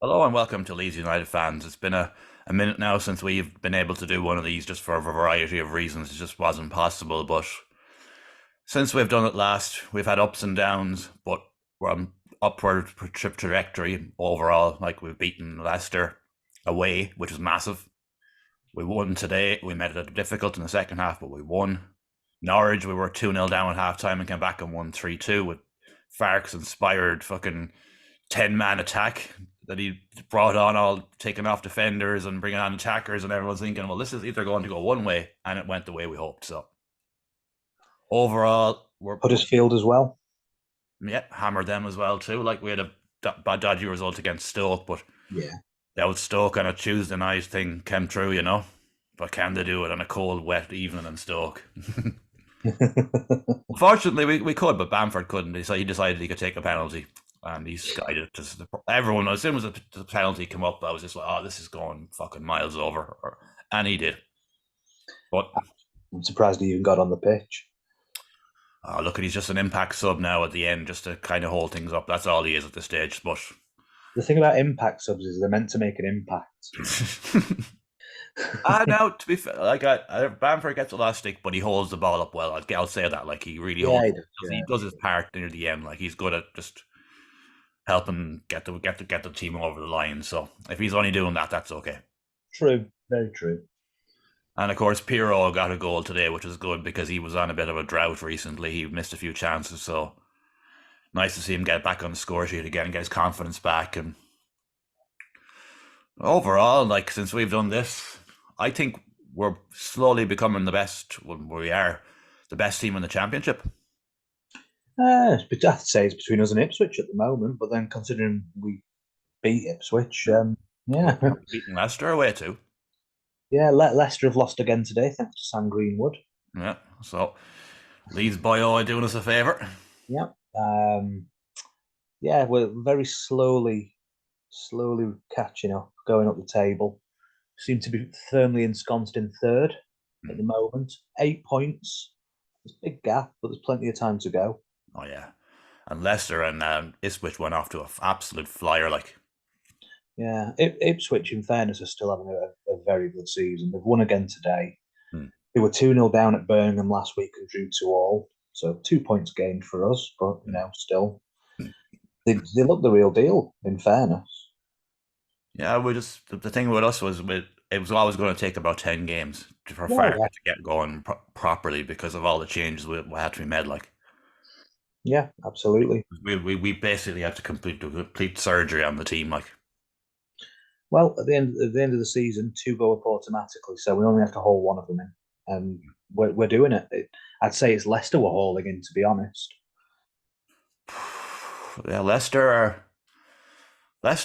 Hello and welcome to Leeds United fans. It's been a minute now since we've been able to do one of these just for a variety of reasons. It just wasn't possible. But since we've done it last, we've had ups and downs, but we're on upward trajectory overall. Like we've beaten Leicester away, which is massive. We won today. We made it difficult in the second half, but we won. Norwich, we were 2-0 down at half time and came back and won 3-2 with Farke's inspired fucking 10-man attack that he brought on, all taking off defenders and bringing on attackers, and everyone's thinking, well, this is either going to go one way, and it went the way we hoped. So overall, Huddersfield as well. yeah, hammered them as well too. Like we had a bad dodgy result against Stoke, but Yeah. that was Stoke on a Tuesday night thing came true, you know. But can they do it on a cold, wet evening in Stoke? Unfortunately, we could, but Bamford couldn't. He decided he could take a penalty, and he skied it. Everyone, as soon as the penalty came up, I was just like, "Oh, this is going fucking miles over," and he did. But I'm surprised he even got on the pitch. look, he's just an impact sub now at the end, just to kind of hold things up. That's all he is at this stage. But The thing about impact subs is they're meant to make an impact. now to be fair, like Bamford gets a lot of stick, but he holds the ball up well. I'll say that. Like he really Yeah, holds. he does. He Yeah, does his part near the end. Like he's good at just helping get the team over the line. So if he's only doing that, that's okay. true. Very true. And of course, Pirro got a goal today, which is good because he was on a bit of a drought recently. He missed a few chances, so nice to see him get back on the score sheet again and get his confidence back. And overall, like since we've done this, I think we're slowly becoming the best. Well, we are the best team in the championship. But I'd say it's between us and Ipswich at the moment. But then considering we beat Ipswich, Yeah. yeah, We've beaten Leicester away too. yeah. Leicester have lost again today, thanks to Sam Greenwood. Yeah, so Leeds boyo are doing us a favour. Yeah, yeah. We're very slowly catching up, going up the table. Seem to be firmly ensconced in third at the moment. 8 points. It's a big gap, but there's plenty of time to go. Oh yeah, and Leicester and Ipswich went off to an absolute flyer. Like Yeah, Ipswich, in fairness, are still having a very good season. They've won again today. hmm. They were 2-0 down at Birmingham last week and drew 2-2. So 2 points gained for us, but still they look the real deal. In fairness, Yeah, we just the thing with us was it was always going to take about 10 games for yeah, Farke yeah, to get going properly because of all the changes we had to be made. Like yeah, absolutely. we basically had to do complete surgery on the team. Like Well, at the end of the season, two go up automatically, so we only have to haul one of them in, and we're doing it. I'd say it's Leicester we're hauling in, to be honest. yeah, Leicester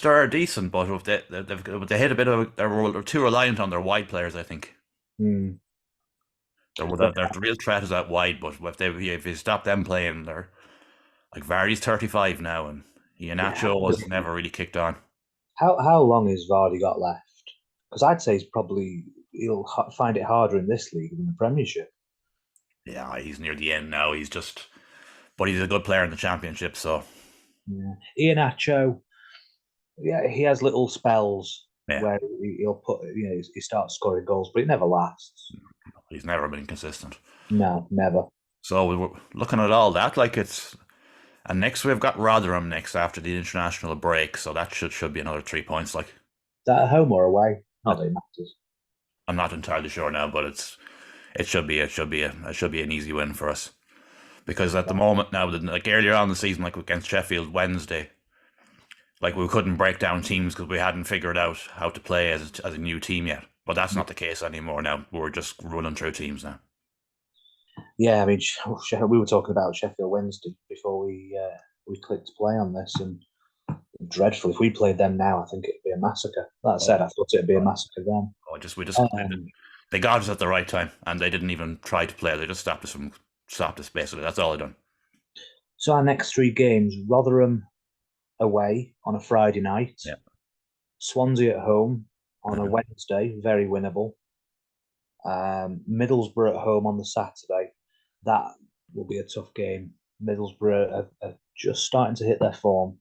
are decent, but if they hit a bit of they're too reliant on their wide players. I think Hmm. their real threat is out wide, but if you stop them playing, they're like Vardy's 35 now, and Yeah. Iheanacho was never really kicked on. How long has Vardy got left? Because I'd say he'll find it harder in this league than the Premiership. Yeah, he's near the end now. But he's a good player in the championship. So Yeah. Iheanacho, yeah, he has little spells yeah, where he'll put, he starts scoring goals, but it never lasts. he's never been consistent. No, never. So we were looking at all that, like and next we've got Rotherham next after the international break, so that should be another 3 points. Like Is that at home or away? Not that it matters. I'm not entirely sure now, but it should be an easy win for us because at the moment now, like earlier on in the season, like against Sheffield Wednesday, like we couldn't break down teams because we hadn't figured out how to play as a new team yet. But that's not the case anymore now. We're just running through teams now. Yeah, I mean, we were talking about Sheffield Wednesday before we clicked play on this, and dreadful. If we played them now, I think it'd be a massacre. That Oh, said, I thought it'd be a massacre then. we just Um, they got us at the right time, and they didn't even try to play. They just stopped us basically. That's all they done. so our next three games: Rotherham away on a Friday night, Yeah. Swansea at home on a Uh-huh. Wednesday, very winnable. Middlesbrough at home on the Saturday. That will be a tough game. Middlesbrough are just starting to hit their form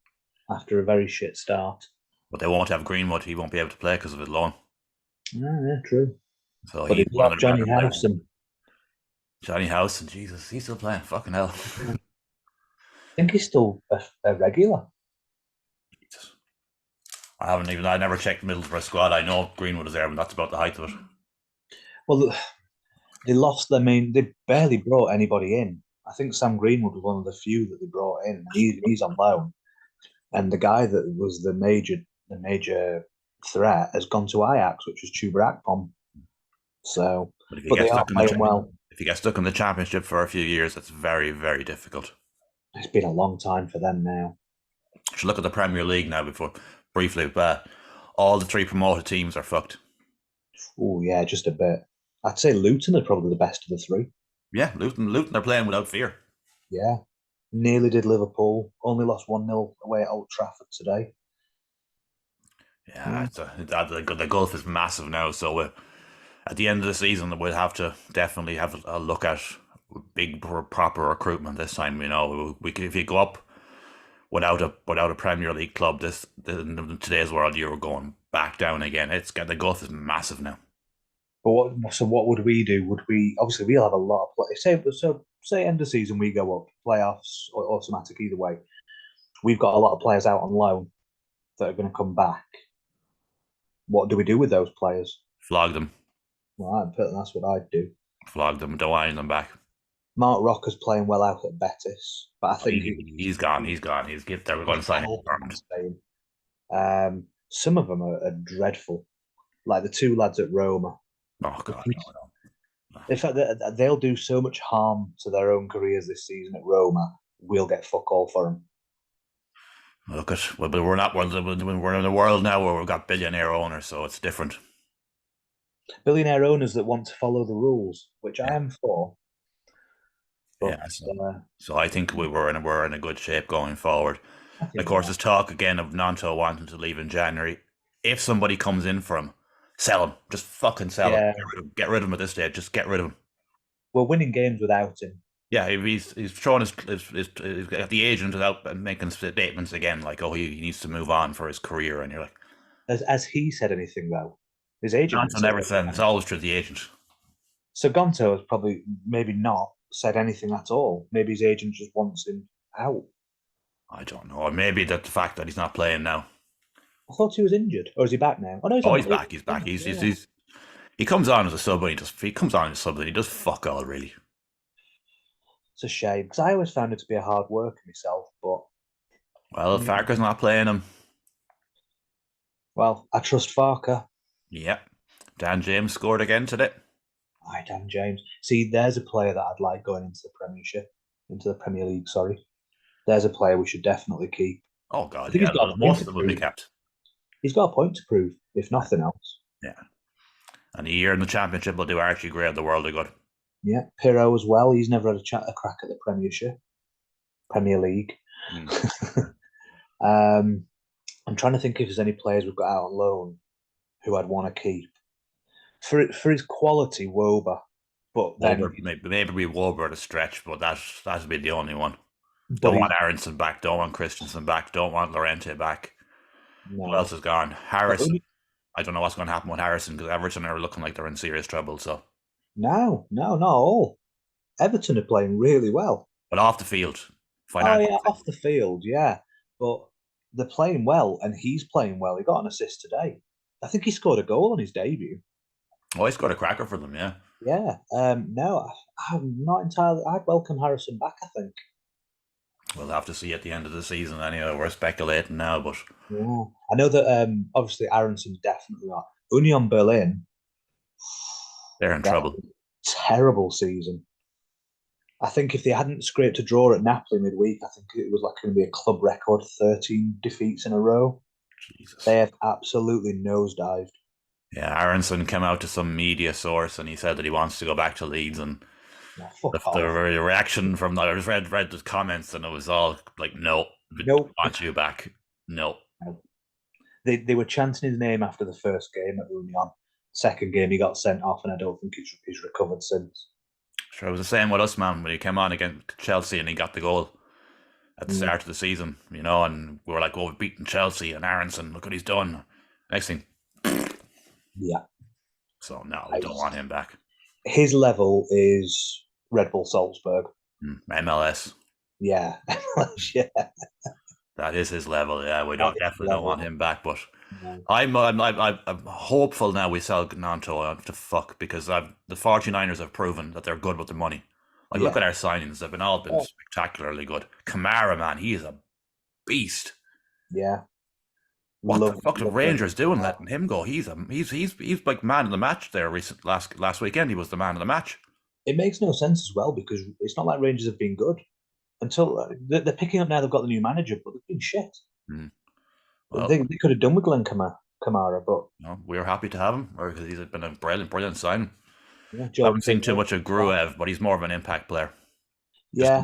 after a very shit start. But they won't have Greenwood. He won't be able to play because of his loan. Yeah, true. So But they he's do one of have the Johnny better players. Howson. Johnny House and Jesus, he's still playing. Fucking hell. I think he's still a regular. Jesus. I never checked Middlesbrough squad. I know Greenwood is there, but that's about the height of it. Well, they lost their main. They barely brought anybody in. I think Sam Greenwood was one of the few that they brought in, and he's on loan. And the guy that was the major threat has gone to Ajax, which was Chuba Akpom. So, But if you but get they are stuck in the playing well. if you get stuck in the championship for a few years, that's very, very difficult. It's been a long time for them now. Should look at the Premier League now before briefly. All the three promoted teams are fucked. Oh yeah, just a bit. I'd say Luton are probably the best of the three. Yeah, Luton are playing without fear. Yeah, nearly did Liverpool. Only lost 1-0 away at Old Trafford today. Yeah, Yeah. the gulf is massive now. So at the end of the season, we'll have to definitely have a look at big proper recruitment this time. You know, if you go up without a Premier League club, in today's world, you're going back down again. The gulf is massive now. But what would we do? Would we obviously we'll have a lot of play. Say end of season we go up playoffs or automatic either way. We've got a lot of players out on loan that are going to come back. What do we do with those players? Flog them, Well, that's what I'd do. flog them, don't want them back. Mark Rocker's playing well out at Betis, but I think He's gone. He's gone. They were going to sign him awful in permanent. Spain. Some of them are dreadful, like the two lads at Roma. Oh The God, peace- no. In fact, they'll do so much harm to their own careers this season at Roma. We'll get fuck all for them. Look at well, but we're not. We're in a world now where we've got billionaire owners, so it's different. Billionaire owners that want to follow the rules, which I Yeah, am for. But yeah. So I think we're in a good shape going forward. I Of think we course, are. there's talk again of Nanto wanting to leave in January. If somebody comes in for him, sell him. Just fucking sell him. Yeah, Get rid of him at this stage. Just get rid of him. we're winning games without him. Yeah, he's showing his got the agent without making statements again like, oh, he needs to move on for his career, and you're like, Has he said anything though? His agent didn't Nanto say never anything. said. It's always through the agent. So Gonto has probably maybe not said anything at all. Maybe his agent just wants him out. I don't know. Or maybe that the fact that he's not playing now. I thought he was injured, or is he back now? Oh no, he's Oh, on. he's back. He's back. Yeah. He comes on as a sub, and he comes on as a sub, and he does fuck all really. It's a shame because I always found him to be a hard worker myself. But Well, Farker's not playing him. well, I trust Farker. Yeah, Dan James scored again today. I Dan James. See, there's a player that I'd like going into the Premiership, into the Premier League. Sorry, there's a player we should definitely keep. Oh I God, think yeah, he's got a point most to of them will be prove. kept. He's got a point to prove, if nothing else. Yeah, and a year in the Championship will do Archie Gray the world of good. Yeah, Pirro as well. He's never had a crack at the Premiership, Premier League. Mm. I'm trying to think if there's any players we've got out on loan who I'd want to keep for his quality. Woba, but then Wober, maybe we Wober at a stretch, but that'd be the only one. but Don't want Aronson back. Don't want Christensen back. Don't want Lorente back. Who no. else is gone? But Harrison. I don't know what's going to happen with Harrison because Everton are looking like they're in serious trouble. So, No, not all. Everton are playing really well. but off the field, Oh financially. yeah, off the field, yeah. But they're playing well, and he's playing well. He got an assist today. I think he scored a goal on his debut. Oh, he scored a cracker for them. Yeah. Yeah. No, I'm not entirely. I'd welcome Harrison back. I think. We'll have to see at the end of the season. Anyway, we're speculating now, but Yeah. I know that. Obviously, Aronson definitely not. Union Berlin. they're in That trouble. was a terrible season. I think if they hadn't scraped a draw at Napoli midweek, I think it was like going to be a club record 13 defeats in a row. Jesus. They have absolutely nosedived. Yeah, Aronson came out to some media source and he said that he wants to go back to Leeds, and Yeah, fuck the off. reaction from I just read the comments and it was all like, no, we Nope. want you back. No. They were chanting his name after the first game at Union. Second game, he got sent off, and I don't think he's recovered since. Sure, it was the same with us, man, when he came on against Chelsea and he got the goal. at the Mm, start of the season, and we were like, oh, we've beaten Chelsea and Aronson, look what he's done. Next thing, yeah. so no, we don't want him back. His level is Red Bull Salzburg. MLS. Yeah. Yeah. That is his level. Yeah, we That don't is the definitely don't want level. him back. But No. I'm hopeful now we sell Gnonto to fuck because the 49ers have proven that they're good with the money. Like look Yeah. at our signings; they've all been Oh, spectacularly good. Kamara, man, he is a beast. yeah. What the Love, fuck are love the Rangers doing letting him go? He's like man of the match there last weekend. He was the man of the match. It makes no sense as well because it's not like Rangers have been good until they're picking up now. They've got the new manager, but they've been shit. Hmm. Well, They could have done with Kamara, but we're happy to have him because he's been a brilliant sign. yeah, Haven't Jordan seen too Pickford, much of Gruev, but he's more of an impact player. Just yeah,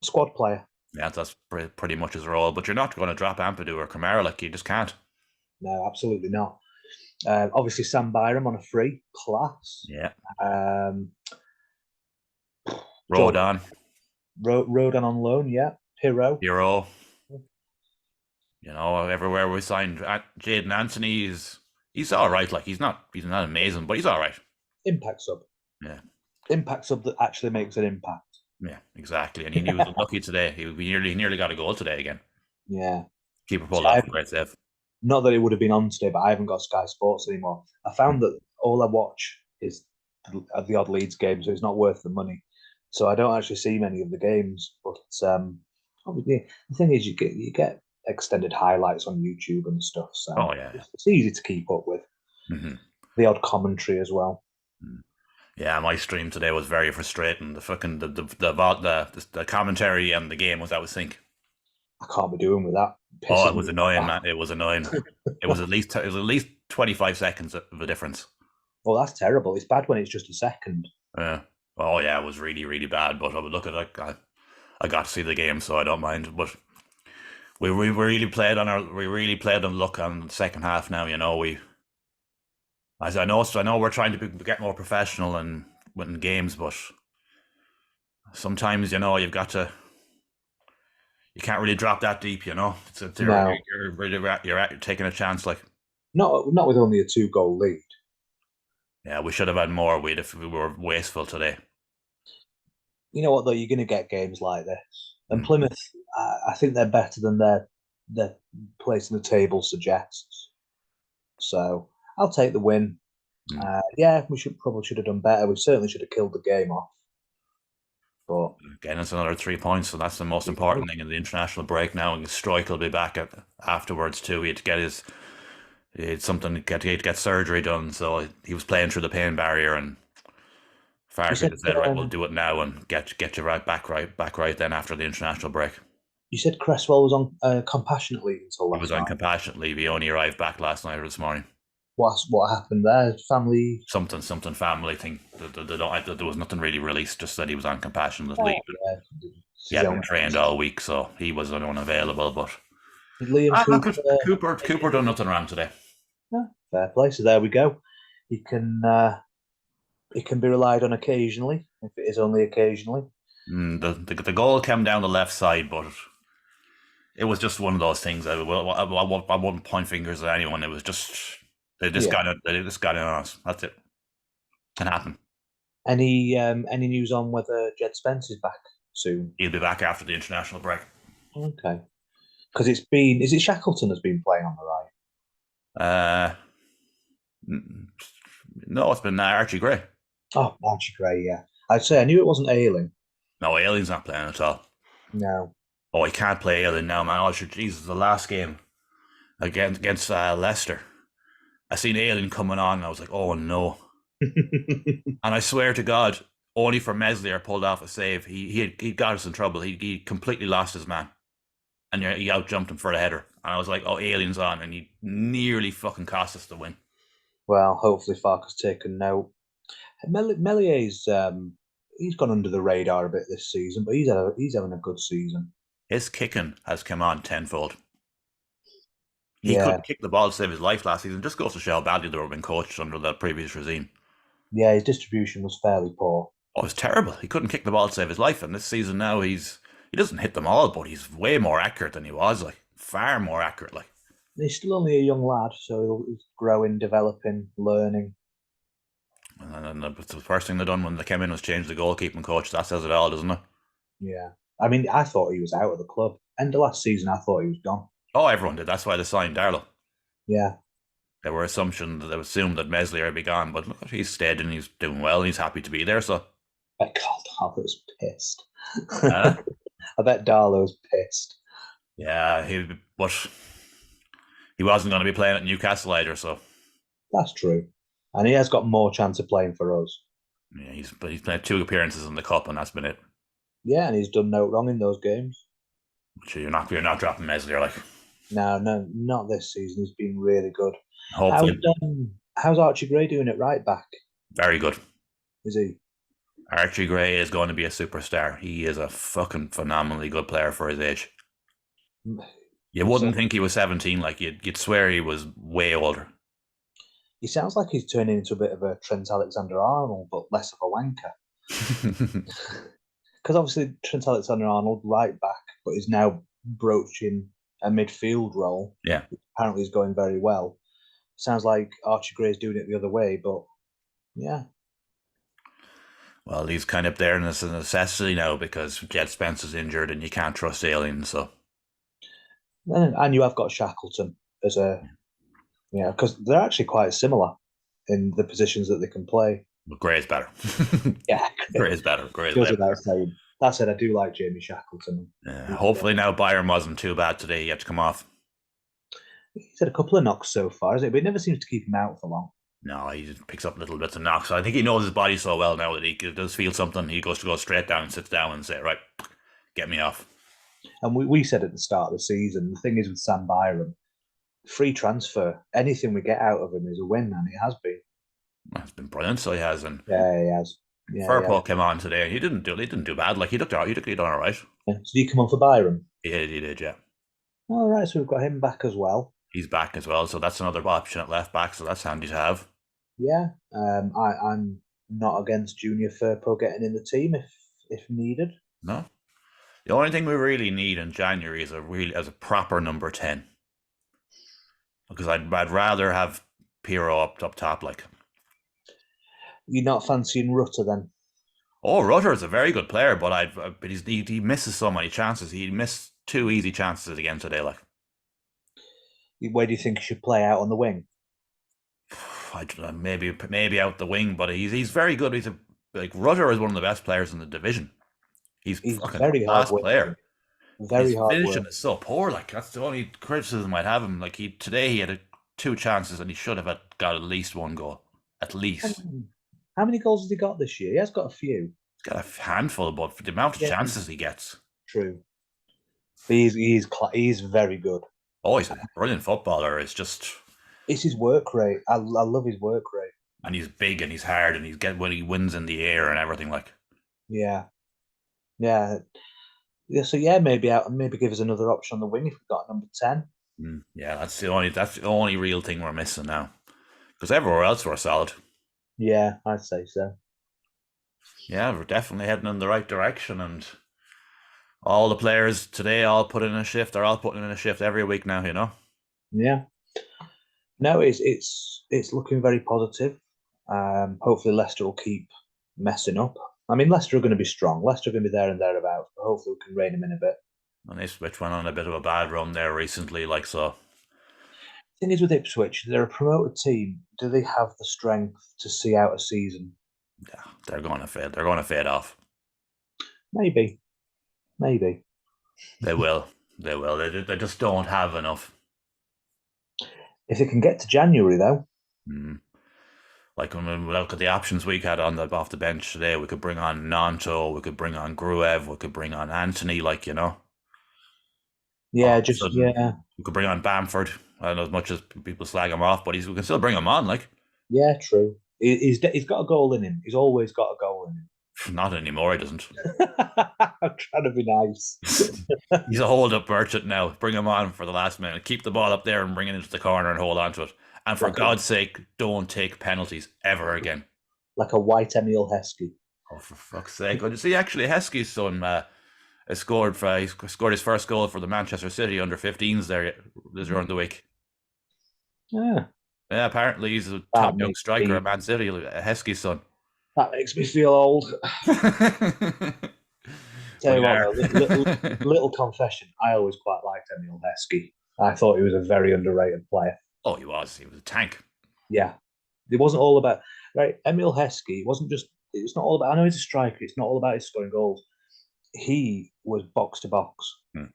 squad player. Yeah, that's pretty much his role. But you're not going to drop Ampadu or Kamara, like you just can't. No, absolutely not. Obviously, Sam Byram on a free class. Yeah, Um, Jordan Rodon, Rodan on loan, yeah, hero. Hero. Everywhere we signed Jaden Anthony, he's all right. Like he's not amazing, but he's all right. Impact sub. Yeah, Impact sub that actually makes an impact. yeah, exactly. And he was unlucky today. He nearly got a goal today again. Yeah. Keeper See, pulled off a great save. not that it would have been on today, but I haven't got Sky Sports anymore. I found that all I watch is the odd Leeds game, so it's not worth the money. So I don't actually see many of the games. But obviously, the thing is, you get extended highlights on YouTube and stuff, so Oh yeah. it's easy to keep up with. Hmm. The odd commentary as well. Yeah, my stream today was very frustrating. The fucking the commentary and the game was out of sync. I can't be doing with that. It Oh, pisses it was me annoying, off. man. It was annoying. It was at least 25 seconds of a difference. Well, that's terrible. It's bad when it's just a second. Yeah. Oh yeah, it was really really bad. But I would look at it. I got to see the game, so I don't mind. But we really played on luck on the second half. Now we as I know we're trying to get more professional and win games, but sometimes you've got to. You can't really drop that deep. No, You're taking a chance. Like, not with only a 2-goal lead. yeah, we should have had more. If we were wasteful today. You know what though? You're going to get games like this, and Mm. Plymouth. I think they're better than their place in the table suggests. So I'll take the win. Mm. Yeah, we should have done better. We certainly should have killed the game off. But Getting us another 3 points, so that's the most important thing in the international break now. And Strike will be back afterwards too. He had to get he had something to get surgery done, so he was playing through the pain barrier. And you Farke said had said, right, we'll do it now and get you right back then after the international break. you said Cresswell was on compassionate leave until He last was on night. compassionate leave. He only arrived back last night or this morning. What happened there? Family. Something family thing. There was nothing really released. Just that he was on compassionate Oh, leave. yeah, He hadn't trained all week, so he was unavailable. But Did Liam look Cooper. at Cooper done nothing wrong today. Yeah, fair play. So there we go. He can be relied on occasionally, if it is only occasionally. The goal came down the left side, but it was just one of those things. I wouldn't point fingers at anyone. It was just they just Yeah. got in on us. That's it. Can happen. Any news on whether Jed Spence is back soon? He'll be back after the international break. Okay, because is it Shackleton has been playing on the right? Uh, no, it's been Archie Gray. Oh, Archie Gray, yeah. I'd say I knew it wasn't Ailing. No, Alien's not playing at all. No. Oh, he can't play Alien now, man. Oh, sure, Jesus, the last game against Leicester. I seen Alien coming on, and I was like, oh no. And I swear to God, only for Meslier pulled off a save. He got us in trouble. He completely lost his man, and he out jumped him for the header. And I was like, oh, Alien's on, and he nearly fucking cost us the win. Well, hopefully Farker's taken note. Mellier's he's gone under the radar a bit this season, but he's having a good season. His kicking has come on tenfold. He Yeah, couldn't kick the ball to save his life last season. Just goes to show how badly they were being coached under the previous regime. yeah, his distribution was fairly poor. Oh, it was terrible. He couldn't kick the ball to save his life. And this season now, he doesn't hit them all, but he's way more accurate than he was. Like far more accurate. Like He's still only a young lad, so he's growing, developing, learning. and the first thing they done when they came in was change the goalkeeping coach. That says it all, doesn't it? Yeah. I mean, I thought he was out of the club. End of last season, I thought he was gone. Oh, everyone did. That's why they signed Darlow. Yeah. There were assumptions that they assumed that Meslier would be gone, but look, he's stayed and he's doing well. And he's happy to be there. So, I bet Darlow's pissed. uh, I bet Darlow's pissed. yeah, but he wasn't going to be playing at Newcastle either. So, That's true. And he has got more chance of playing for us. yeah, he's played 2 appearances in the cup, and that's been it. Yeah, and he's done no wrong in those games. So you're not dropping Meslier, like No, not this season. He's been really good. hopefully How's Archie Gray doing at right back? very good. Is he? Archie Gray is going to be a superstar. He is a fucking phenomenally good player for his age. You wouldn't think he was 17. Like you'd swear he was way older. He sounds like he's turning into a bit of a Trent Alexander-Arnold, but less of a wanker. Because obviously Trent Alexander-Arnold right back, but is now broaching a midfield role. Yeah. Apparently, is going very well. Sounds like Archie Gray's doing it the other way, but yeah. Well, he's kind of there, and it's a necessity now because Jed Spence's injured, and you can't trust Aliens. So, And you have got Shackleton as because they're actually quite similar in the positions that they can play. but Gray is better. Yeah, Gray is better. Gray is goes better. without saying. That said, I do like Jamie Shackleton. Hopefully now Byron wasn't too bad today. He had to come off. He's had a couple of knocks so far, isn't it? But it never seems to keep him out for long. No, he just picks up little bits of knocks. I think he knows his body so well now that he does feel something. He goes to go straight down, sits down, and say, "Right, get me off." And we said at the start of the season, the thing is with Sam Byron, free transfer, anything we get out of him is a win, and it has been. Well, it's been brilliant. So he has, and Yeah, he has. Yeah, Firpo came on today, and he didn't do bad. Like he looked all, he done all right. yeah. So do you come on for Byron? He did, yeah. All right, so we've got him back as well. He's back as well, so that's another option at left back. So that's handy to have. Yeah, I'm not against Junior Firpo getting in the team if needed. No, the only thing we really need in January is a proper number 10. Because I'd rather have Piro up top, like. You're not fancying Rutter then? Oh, Rutter is a very good player, but he misses so many chances. He missed 2 easy chances again today. Like, Where do you think he should play out on the wing? I don't know, maybe out the wing, but he's very good. Like Rutter is one of the best players in the division. He's fucking very class hard player. Very His hard finishing work. is so poor. Like that's the only criticism I'd have him. Like today he had 2 chances and he should have got at least 1 goal, at least. How many goals has he got this year? He has got a few. He's got a handful, but for the amount of chances he gets. True. But he's very good. Oh, he's a brilliant footballer. It's his work rate. I love his work rate. And he's big and he's hard and when he wins in the air and everything like. Yeah. Yeah. Yeah, so yeah, maybe give us another option on the wing if we've got number 10. Yeah, that's the only real thing we're missing now. Because everywhere else we're solid. Yeah, I'd say so. Yeah, we're definitely heading in the right direction, and all the players today all put in a shift. They're all putting in a shift every week now, you know. Yeah. No, it's looking very positive. Hopefully Leicester will keep messing up. I mean, Leicester are going to be strong. Leicester are going to be there and thereabouts, but hopefully we can rein them in a bit. And Ipswich went on a bit of a bad run there recently, like so. Thing is with Ipswich, they're a promoted team. Do they have the strength to see out a season? Yeah, they're going to fade. They're going to fade off. Maybe. They will. They will. They just don't have enough. If they can get to January, though. Like when we look at the options we had off the bench today, we could bring on Nanto, we could bring on Gruev, we could bring on Anthony, like, you know. Yeah, we could bring on Bamford. I don't know as much as people slag him off, but we can still bring him on, like. Yeah, true. He's got a goal in him. He's always got a goal in him. Not anymore, he doesn't. I'm trying to be nice. He's a hold-up merchant now. Bring him on for the last minute. Keep the ball up there and bring it into the corner and hold on to it. And for God's sake, don't take penalties ever again. Like a white Emil Heskey. Oh, for fuck's sake. See, actually, Heskey's son, He scored his first goal for the Manchester City under 15s there during the week. Yeah, Yeah, apparently he's a top that young makes striker me at Man City, Heskey's son. that makes me feel old. Tell But you what, yeah, though, little confession. I always quite liked Emil Heskey. I thought he was a very underrated player. oh, he was. He was a tank. Yeah, it wasn't all about right. Emil Heskey wasn't just. It's not all about. I know he's a striker. It's not all about his scoring goals. He was box to box. Hmm.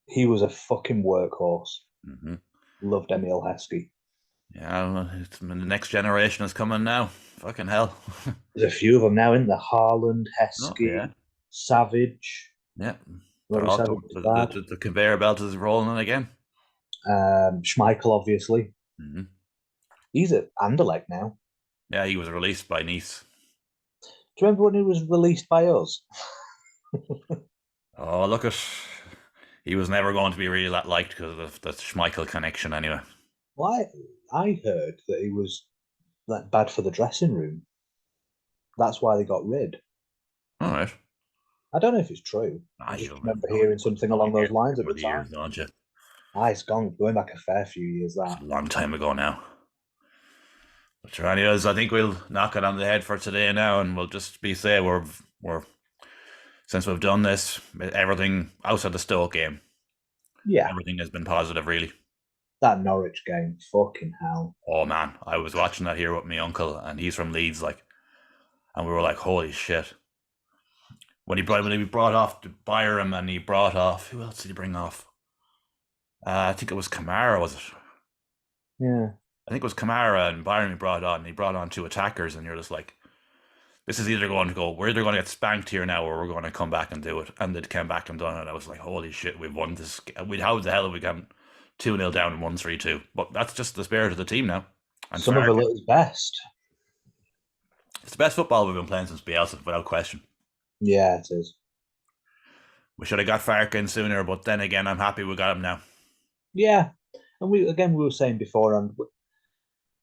He was a fucking workhorse. Mm-hmm. Loved Emil Heskey. Yeah, well, the next generation is coming now. Fucking hell. There's a few of them now, in the Haaland, Oh yeah, Heskey, Savage. yeah. They're Robbie all Savage coming. was bad. The conveyor belt is rolling in again. Schmeichel, obviously. Hmm. He's at Anderlecht now. Yeah, he was released by Nice. Do you remember when he was released by us? Oh, look at. He was never going to be really that liked because of the Schmeichel connection, anyway. Well, I heard that he was that bad for the dressing room. That's why they got rid. All right. I don't know if it's true. I Ah, just you'll remember know. hearing something along those lines at Over the the time. years, don't you? It's gone going back a fair few years. It's That a long time ago now. But sure, anyways, I think we'll knock it on the head for today now, and we'll just be say we're since we've done this, everything outside the Stoke game, yeah, everything has been positive, really. that Norwich game, fucking hell. Oh man, I was watching that here with my uncle, and he's from Leeds, like, and we were like, holy shit. When he brought off the Byram, and he brought off, who else did he bring off? I think it was Kamara, was it? Yeah, I think it was Kamara and Byron he brought on. He brought on two attackers, and you're just like, this is either going to go, we're either going to get spanked here now, or we're going to come back and do it. And they came back and done it. I was like, holy shit, we've won this. How the hell have we gotten 2-0 down and 1-3-2? But that's just the spirit of the team now. And some of Farke, Little's best. it's the best football we've been playing since Bielsa, without question. Yeah, it is. We should have got Farke in sooner, but then again, I'm happy we got him now. Yeah, and we were saying before, and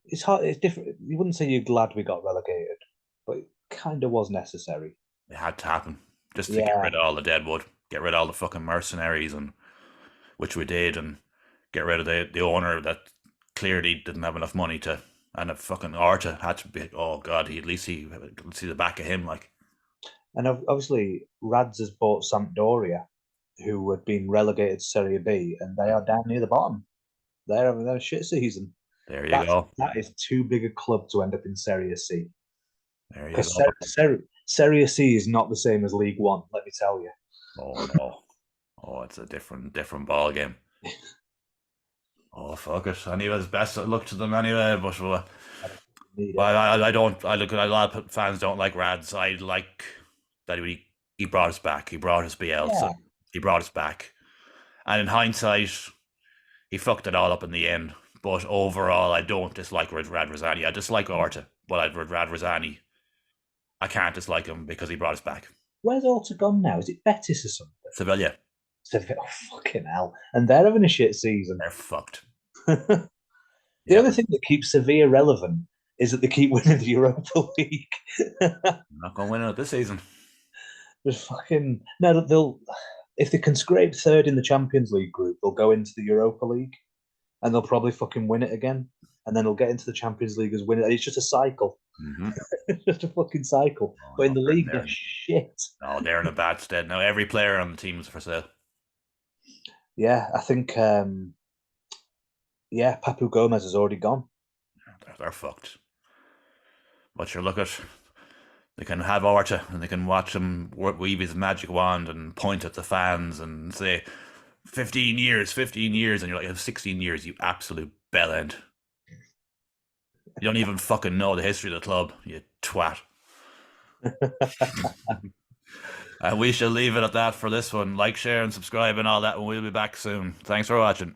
it's hard. It's different. You wouldn't say you're glad we got relegated, but it kind of was necessary. It had to happen just to get Yeah, rid of all the deadwood, get rid of all the fucking mercenaries, and which we did, and get rid of the owner that clearly didn't have enough money to, and a fucking Arta had to be. Oh god, he at least see the back of him, like. and obviously Rads has bought Sampdoria, who had been relegated to Serie B, and they are down near the bottom. They're having a shit season. There you That go. that is too big a club to end up in Serie C. There you Because go. Serie C is not the same as League One. Let me tell you. Oh no. Oh, it's a different ball game. Oh fuck it. Anyways, best of luck to them anyway. But I don't. I look at a lot of fans don't like Rads. I like that he brought us back. He brought us Bielsa. Yeah. He brought us back. And in hindsight, he fucked it all up in the end. But overall, I don't dislike Radrizzani. I dislike Orta, but I'd Radrizzani. I can't dislike him because he brought us back. Where's Orta gone now? Is it Betis or something? Sevilla, Sevilla. Oh, fucking hell. And they're having a shit season. they're fucked. The Yeah, only thing that keeps Sevilla relevant is that they keep winning the Europa League. not going to win it this season. Just fucking no. They'll if they can scrape third in the Champions League group, they'll go into the Europa League, and they'll probably fucking win it again, and then they'll get into the Champions League as winner. It's just a cycle. Mm-hmm. It's just a fucking cycle. Oh, But in no, the league, they're shit. no, they're in a bad stead now. Every player on the team is for sale. Yeah, I think. Yeah, Papu Gomez has already gone. They're fucked. But you look at, they can have Orta and they can watch him weave his magic wand and point at the fans and say, 15 years, 15 years. And you're like, 16 years, you absolute bellend. You don't even fucking know the history of the club, you twat. And we shall leave it at that for this one. Like, share, and subscribe and all that, and we'll be back soon. Thanks for watching.